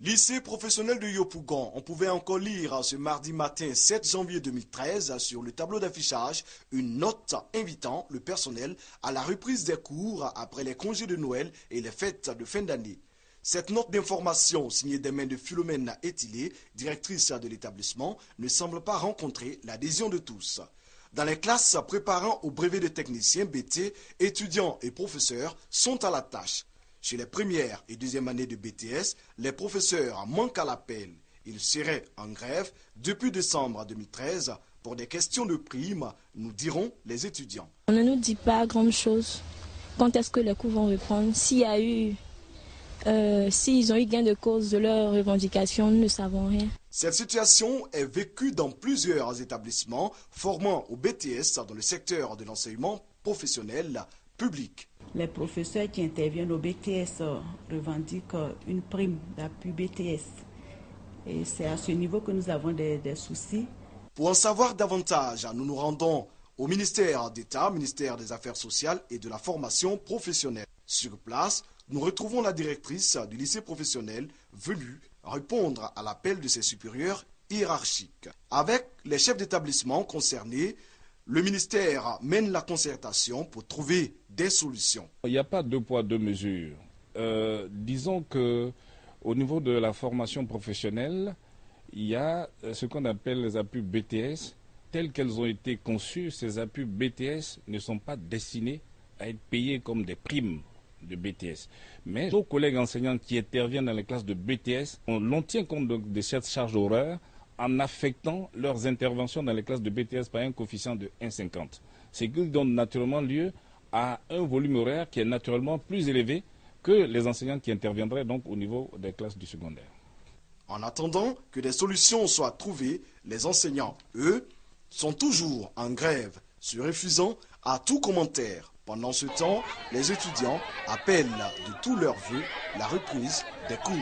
Lycée professionnel de Yopougon, on pouvait encore lire ce mardi matin 7 janvier 2013 sur le tableau d'affichage une note invitant le personnel à la reprise des cours après les congés de Noël et les fêtes de fin d'année. Cette note d'information signée des mains de Philomène Etilé, directrice de l'établissement, ne semble pas rencontrer l'adhésion de tous. Dans les classes préparant au brevet de technicien BT, étudiants et professeurs sont à la tâche. Chez les premières et deuxièmes années de BTS, les professeurs manquent à l'appel. Ils seraient en grève depuis décembre 2013 pour des questions de primes, nous diront les étudiants. On ne nous dit pas grand-chose. Quand est-ce que les cours vont reprendre? S'ils ont eu gain de cause de leurs revendications, nous ne savons rien. Cette situation est vécue dans plusieurs établissements formant au BTS dans le secteur de l'enseignement professionnel public. Les professeurs qui interviennent au BTS revendiquent une prime d'appui BTS. Et c'est à ce niveau que nous avons des soucis. Pour en savoir davantage, nous nous rendons au ministère d'État, ministère des Affaires sociales et de la formation professionnelle. Sur place, nous retrouvons la directrice du lycée professionnel venue répondre à l'appel de ses supérieurs hiérarchiques. Avec les chefs d'établissement concernés, le ministère mène la concertation pour trouver des solutions. Il n'y a pas deux poids, deux mesures. Disons qu'au niveau de la formation professionnelle, il y a ce qu'on appelle les appuis BTS. Tels qu'elles ont été conçus, ces appuis BTS ne sont pas destinés à être payés comme des primes de BTS. Mais nos collègues enseignants qui interviennent dans les classes de BTS, on tient compte de cette charge horaire en affectant leurs interventions dans les classes de BTS par un coefficient de 1,50. Ce qui donne naturellement lieu à un volume horaire qui est naturellement plus élevé que les enseignants qui interviendraient donc au niveau des classes du secondaire. En attendant que des solutions soient trouvées, les enseignants, eux, sont toujours en grève, se refusant à tout commentaire. Pendant ce temps, les étudiants appellent de tous leurs vœux la reprise des cours.